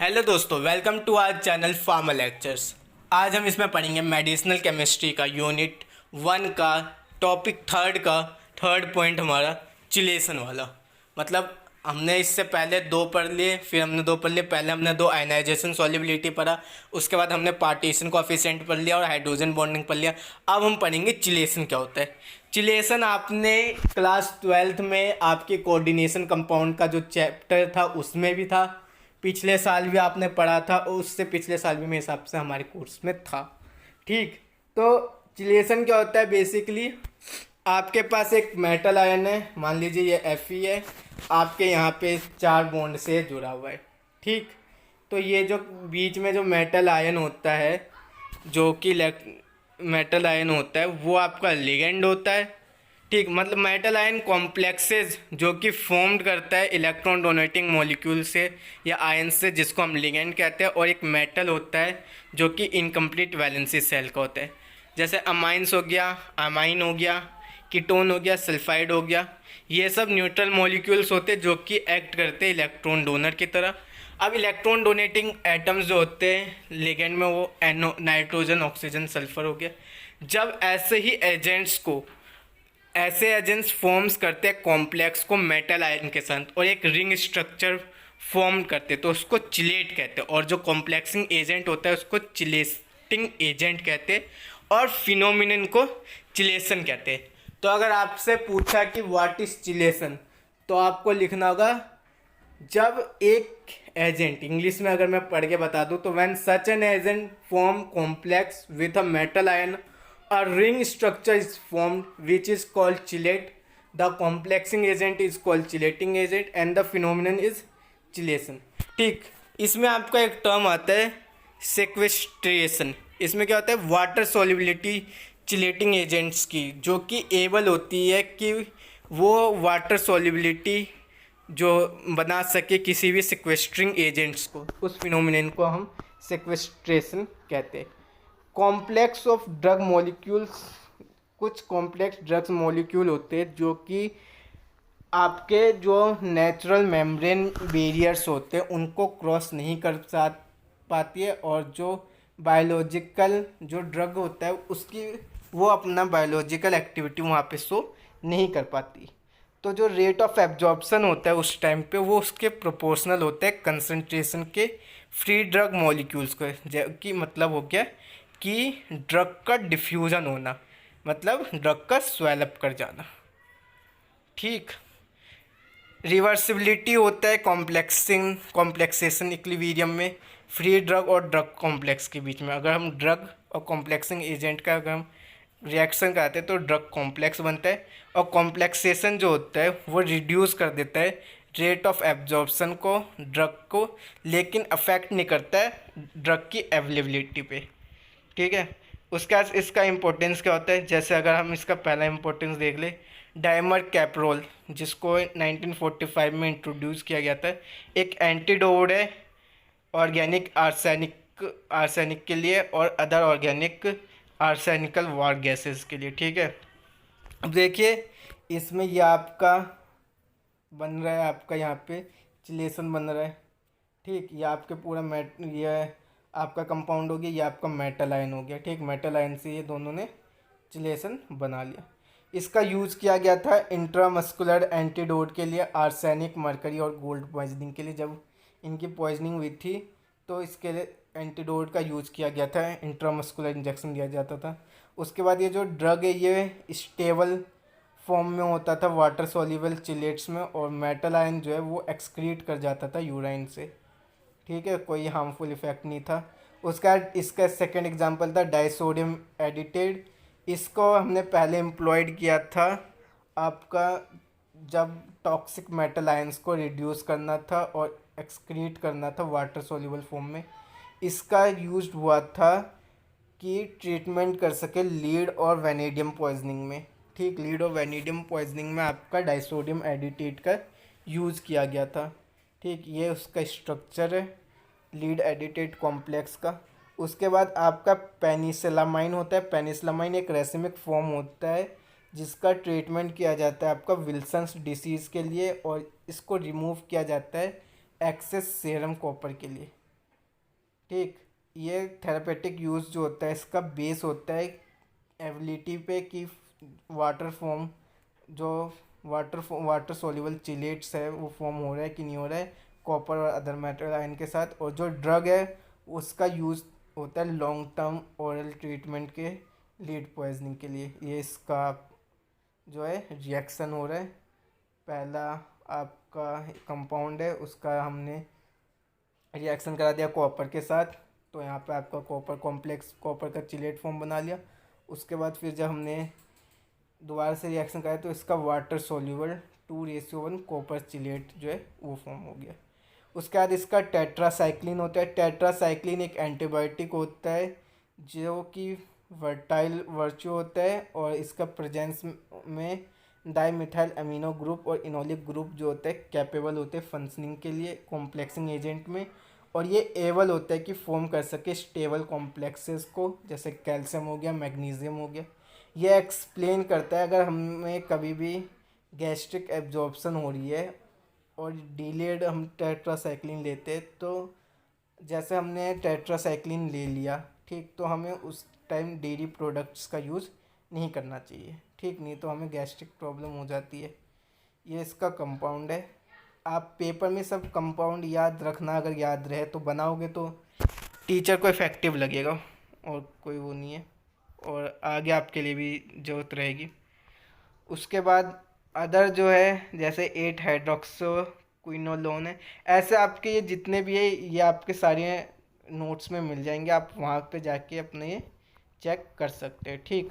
Hello दोस्तों, welcome to our channel pharma lectures. आज हम इसमें पढ़ेंगे मेडिसिनल केमिस्ट्री का यूनिट 1 का टॉपिक थर्ड पॉइंट हमारा चिलेशन वाला। मतलब हमने इससे पहले दो पढ़ लिए, फिर हमने दो पढ़ लिए। पहले हमने दो आयनाइजेशन सॉल्युबिलिटी पढ़ा, उसके बाद हमने पार्टीशन कोएफिशिएंट पढ़ लिया और हाइड्रोजन बॉन्डिंग पढ़ लिया। अब हम पढ़ेंगे चिलेशन क्या होता है। चिलेशन आपने क्लास 12th में आपके कोऑर्डिनेशन कंपाउंड का जो चैप्टर था उसमें भी था, पिछले साल भी आपने पढ़ा था और उससे पिछले साल भी मेरे हिसाब से हमारे कोर्स में था। ठीक, तो चिलेशन क्या होता है? बेसिकली आपके पास एक मेटल आयन है, मान लीजिए ये Fe है, आपके यहाँ पे 4 बॉन्ड से जुड़ा हुआ है। ठीक, तो ये जो बीच में जो मेटल आयन होता है, जो कि मेटल आयन होता है, वो आपका लिगेंड होता है। ठीक, मतलब मेटल आयन कॉम्प्लेक्सेस जो कि फॉर्म्ड करता है इलेक्ट्रॉन डोनेटिंग मॉलिक्यूल से या आयन से, जिसको हम लिगेंड कहते हैं। और एक मेटल होता है जो कि इनकम्प्लीट वैलेंसी सेल का होता है, जैसे अमाइंस हो गया, अमाइन हो गया, कीटोन हो गया, सल्फाइड हो गया। ये सब न्यूट्रल मॉलिक्यूल्स होते हैं जो कि एक्ट करते हैं इलेक्ट्रॉन डोनर की तरह। अब इलेक्ट्रॉन डोनेटिंग एटम्स जो होते हैं लिगेंड में, वो नाइट्रोजन, ऑक्सीजन, सल्फर हो गया। जब ऐसे एजेंट्स फॉर्म्स करते हैं कॉम्प्लेक्स को मेटल आयन के साथ और एक रिंग स्ट्रक्चर फॉर्म करते हैं, तो उसको चिलेट कहते हैं। और जो कॉम्प्लेक्सिंग एजेंट होता है उसको चिलेटिंग एजेंट कहते हैं, और फिनोमिनन को चिलेशन कहते हैं। तो अगर आपसे पूछा कि व्हाट इज चिलेशन, तो आपको लिखना होगा, जब एक एजेंट, इंग्लिश में अगर मैं पढ़ के बता दूं तो when such an agent form complex with a metal ion, a ring structure is formed which is called chilate. The complexing agent is called chilating agent and the phenomenon is chilation. ठीक, इसमें आपका एक term आता है सेक्वेस्ट्रेशन। इसमें क्या होता है? वाटर सॉल्युबिलिटी चिलेटिंग एजेंट्स की, जो कि एबल होती है कि वो वाटर सॉल्युबिलिटी जो बना सके किसी भी सिक्वेस्ट्रिंग एजेंट्स को, उस फिनोमिनन को हम सेक्वेस्ट्रेशन कहते हैं। कॉम्प्लेक्स ऑफ ड्रग मॉलिक्यूल्स, कुछ कॉम्प्लेक्स ड्रग्स मॉलिक्यूल होते हैं जो कि आपके जो नेचुरल मेम्ब्रेन बैरियर्स होते हैं उनको क्रॉस नहीं कर पाती है, और जो बायोलॉजिकल जो ड्रग होता है उसकी वो अपना बायोलॉजिकल एक्टिविटी वहाँ पे शो नहीं कर पाती। तो जो रेट ऑफ एब्जॉर्प्शन होता है उस टाइम पे, वो उसके प्रोपोर्शनल होता है कंसंट्रेशन के फ्री ड्रग मॉलिक्यूल्स को, कि मतलब हो गया कि ड्रग का डिफ्यूज़न होना, मतलब ड्रग का स्वेलअप कर जाना। ठीक, रिवर्सिबिलिटी होता है कॉम्प्लेक्सेशन इक्विलिब्रियम में फ्री ड्रग और ड्रग कॉम्प्लेक्स के बीच में। अगर हम ड्रग और कॉम्प्लेक्सिंग एजेंट का अगर हम रिएक्शन कराते हैं तो ड्रग कॉम्प्लेक्स बनता है, और कॉम्प्लेक्सेशन जो होता है वो रिड्यूस कर देता है रेट ऑफ एब्जॉर्प्शन को ड्रग को, लेकिन अफेक्ट नहीं करता है ड्रग की अवेलेबिलिटी पे। ठीक है, उसके बाद इसका इम्पोर्टेंस क्या होता है? जैसे अगर हम इसका पहला इम्पोर्टेंस देख ले, डाइमर कैप्रोल, जिसको 1945 में इंट्रोड्यूस किया गया था, एक एंटीडोट है ऑर्गेनिक आर्सेनिक के लिए और अदर ऑर्गेनिक आर्सेनिकल वार गैसेस के लिए। ठीक है, अब देखिए इसमें ये आपका बन रहा है, आपका यहाँ पे चिलेशन बन रहा है। ठीक, ये आपके पूरा ये आपका कंपाउंड हो गया, ये आपका मेटल आयन हो गया। ठीक, मेटल आयन से ये दोनों ने चिलेशन बना लिया। इसका यूज़ किया गया था इंट्रामस्कुलर एंटीडोट के लिए, आर्सेनिक, मरकरी और गोल्ड पॉइजनिंग के लिए। जब इनकी पॉइजनिंग हुई थी तो इसके लिए एंटीडोट का यूज़ किया गया था, इंट्रामस्कुलर इंजेक्शन दिया जाता था। उसके बाद ये जो ड्रग है ये स्टेबल फॉर्म में होता था वाटर सॉल्युबल चिलेट्स में, और मेटल आयन जो है वो एक्सक्रीट कर जाता था यूराइन से। ठीक है, कोई हार्मफुल इफेक्ट नहीं था। उसका इसका सेकंड एग्जांपल था डाइसोडियम एडिटेड। इसको हमने पहले एम्प्लॉयड किया था आपका जब टॉक्सिक मेटल आयंस को रिड्यूस करना था और एक्सक्रीट करना था वाटर सॉल्युबल फॉर्म में। इसका यूज हुआ था कि ट्रीटमेंट कर सके लीड और वेनेडियम पॉइजनिंग में। ठीक, लीड और वेनेडियम पॉइजनिंग में आपका डाइसोडियम एडिटेट का यूज़ किया गया था। ठीक, ये उसका स्ट्रक्चर है लीड एडिटेट कॉम्प्लेक्स का। उसके बाद आपका पेनिसिलामाइन होता है। पेनिसिलामाइन एक रेसिमिक फॉर्म होता है जिसका ट्रीटमेंट किया जाता है आपका विल्सन्स डिसीज़ के लिए, और इसको रिमूव किया जाता है एक्सेस सीरम कॉपर के लिए। ठीक। ये थेरापेटिक यूज़ जो होता है इसका बेस होता है एबिलिटी पे कि वाटर फॉर्म जो वाटर सोल्यूबल चिलेट्स है वो फॉर्म हो रहा है कि नहीं हो रहा है कॉपर और अदर मेटल आयन के साथ। और जो ड्रग है उसका यूज़ होता है लॉन्ग टर्म ओरल ट्रीटमेंट के लीड पॉइजनिंग के लिए। ये इसका जो है रिएक्शन हो रहा है। पहला आपका कंपाउंड है उसका हमने रिएक्शन करा दिया कॉपर के साथ, तो यहाँ पे आपका कॉपर कॉम्प्लेक्स कॉपर का चिलेट फॉर्म बना लिया। उसके बाद फिर जब हमने दोबारा से रिएक्शन कराया तो इसका वाटर सोल्यूबल 2:1 कॉपर चिलेट जो है वो फॉर्म हो गया। उसके बाद इसका टेट्रासाइक्लिन होता है। टेट्रासाइक्लिन एक एंटीबायोटिक होता है जो कि वर्टाइल वर्च्यू होता है और इसका प्रेजेंस में डाईमिथाइल अमीनो ग्रुप और इनोलिक ग्रुप जो होता है कैपेबल होते हैं फंक्शनिंग के लिए कॉम्प्लेक्सिंग एजेंट में। और ये एबल होता है कि फॉर्म कर सके स्टेबल कॉम्प्लेक्सेस को, जैसे कैल्शियम हो गया, मैग्नीशियम हो गया। ये एक्सप्लेन करता है अगर हमें कभी भी गैस्ट्रिक एब्जॉर्प्शन हो रही है और डिलेड हम टेट्रासाइक्लिन लेते हैं, तो जैसे हमने टेट्रासाइक्लिन ले लिया ठीक, तो हमें उस टाइम डेयरी प्रोडक्ट्स का यूज़ नहीं करना चाहिए ठीक, नहीं तो हमें गैस्ट्रिक प्रॉब्लम हो जाती है। ये इसका कंपाउंड है। आप पेपर में सब कंपाउंड याद रखना, अगर याद रहे तो बनाओगे तो टीचर को इफ़ेक्टिव लगेगा और कोई वो नहीं है, और आगे आपके लिए भी ज़रूरत रहेगी। उसके बाद अदर जो है जैसे 8 हाइड्रोक्सो क्विनोलोन है। ऐसे आपके ये जितने भी है ये आपके सारे नोट्स में मिल जाएंगे, आप वहाँ पे जाके अपने ये चेक कर सकते हैं ठीक।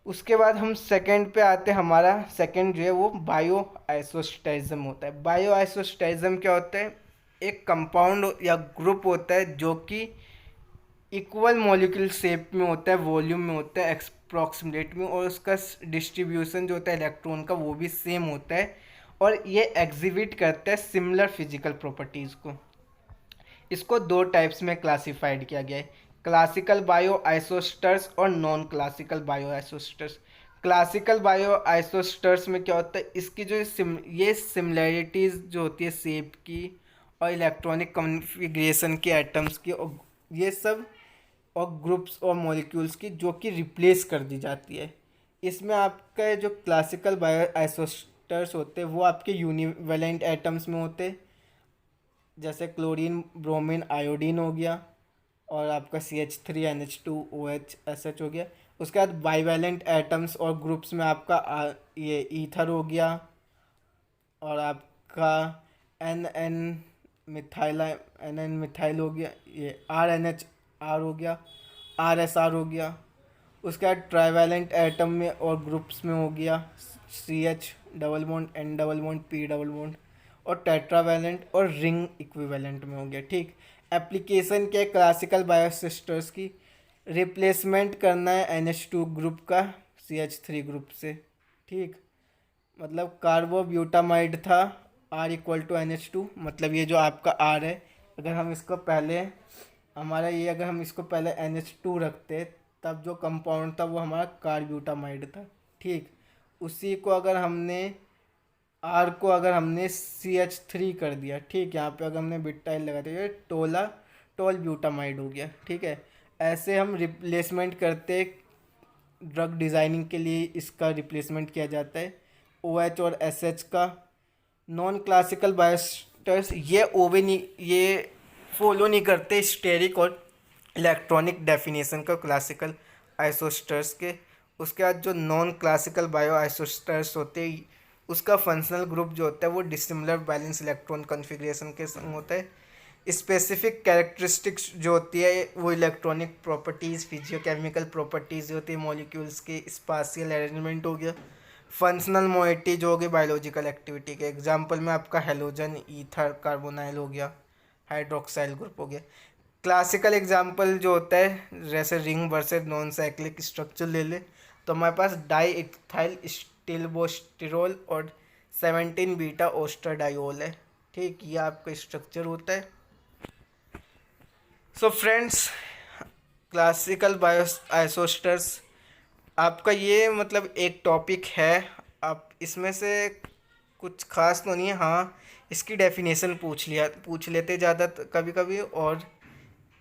उसके बाद हम सेकंड पे आते हैं। हमारा सेकंड जो है वो बायो आइसोस्टेरिज्म होता है। बायो आइसोस्टेरिज्म क्या होता है? एक कंपाउंड या ग्रुप होता है जो कि इक्वल मॉलिक्यूल शेप में होता है, वॉल्यूम में होता है, अप्रॉक्सीमेट में, और उसका डिस्ट्रीब्यूशन जो होता है इलेक्ट्रॉन का वो भी सेम होता है, और ये एग्जिबिट करता है सिमिलर फिजिकल प्रॉपर्टीज़ को। इसको दो टाइप्स में क्लासिफाइड किया गया है, क्लासिकल बायो आइसोस्टर्स और non classical bio isosteres. Classical bio isosteres में क्या होता है, इसकी जो ये सिमिलैरिटीज़ जो होती है शेप की और इलेक्ट्रॉनिक कॉन्फ़िगरेशन की एटम्स की, और ये सब और ग्रुप्स और मॉलिक्यूल्स की जो कि रिप्लेस कर दी जाती है। इसमें आपका जो क्लासिकल बायो आइसोस्टर्स होते हैं वो आपके यूनिवेलेंट एटम्स में होते हैं, जैसे क्लोरीन, ब्रोमीन, आयोडीन हो गया, और आपका CH3NH2OH SH हो गया। उसके बाद बाईवैलेंट एटम्स और ग्रुप्स में आपका ये ईथर हो गया, और आपका NN मिथाइल हो गया, ये RNHR हो गया, RSR हो गया। उसके बाद ट्राईवैलेंट एटम में और ग्रुप्स में हो गया CH double bond, N double bond, P double bond, और टेट्रावैलेंट और रिंग इक्विवेलेंट में हो गया ठीक। एप्लीकेशन के क्लासिकल बायोसिस्टर्स की रिप्लेसमेंट करना है NH2 ग्रुप का CH3 ग्रुप से ठीक। मतलब कार्बोब्यूटामाइड था R=NH2, मतलब ये जो आपका R है, अगर हम इसको पहले अगर हम इसको पहले NH2 रखते तब जो कंपाउंड था वो हमारा कार्ब्यूटामाइड था ठीक। उसी को अगर हमने R को अगर हमने CH3 कर दिया ठीक, यहाँ पे अगर हमने बिटाइल लगा दिया टोल ब्यूटामाइड हो गया ठीक है। ऐसे हम रिप्लेसमेंट करते, ड्रग डिज़ाइनिंग के लिए इसका रिप्लेसमेंट किया जाता है OH और SH का। नॉन क्लासिकल बायोस्टर्स ये फॉलो नहीं करते स्टेरिक और इलेक्ट्रॉनिक डेफिनेशन का क्लासिकल आइसोस्टर्स के। उसके बाद जो नॉन क्लासिकल बायो आइसोस्टर्स होते हैं उसका फंक्शनल ग्रुप जो होता है वो डिसिमिलर बैलेंस इलेक्ट्रॉन कॉन्फ़िगरेशन के संग होता है। स्पेसिफिक कैरेक्टरिस्टिक्स जो होती है वो इलेक्ट्रॉनिक प्रॉपर्टीज़, फिजियोकेमिकल प्रॉपर्टीज़ जो होती है मॉलिक्यूल्स के, स्पाशियल अरेंजमेंट हो गया, फंक्शनल मोइटी जो हो गई बायोलॉजिकल एक्टिविटी के। एग्जांपल में आपका हेलोजन, ईथर, कार्बोनाइल हो गया, हाइड्रोक्साइल ग्रुप हो गया। क्लासिकल एग्जांपल जो होता है जैसे ring versus non cyclic structure ले ले तो हमारे पास डाई इथाइल स्टिलबोस्टिरोल और 17 बीटा ओस्ट्राडायोल है ठीक, ये आपका स्ट्रक्चर होता है। सो फ्रेंड्स, क्लासिकल बायो आइसोस्टर्स आपका ये मतलब एक टॉपिक है। आप इसमें से कुछ खास तो नहीं है, हाँ इसकी डेफिनेशन पूछ लेते ज़्यादा कभी कभी, और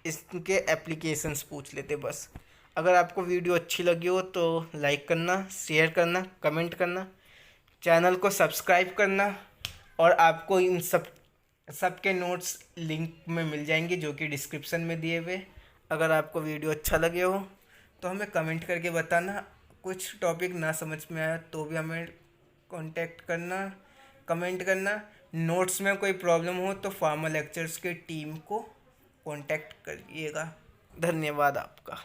इसके एप्लीकेशंस पूछ लेते बस। अगर आपको वीडियो अच्छी लगी हो तो लाइक करना, शेयर करना, कमेंट करना, चैनल को सब्सक्राइब करना, और आपको इन सब के नोट्स लिंक में मिल जाएंगे जो कि डिस्क्रिप्शन में दिए हुए। अगर आपको वीडियो अच्छा लगे हो तो हमें कमेंट करके बताना। कुछ टॉपिक ना समझ में आया तो भी हमें कांटेक्ट करना, कमेंट करना। नोट्स में कोई प्रॉब्लम हो तो फार्मा लेक्चर्स की टीम को कांटेक्ट करिएगा। धन्यवाद आपका।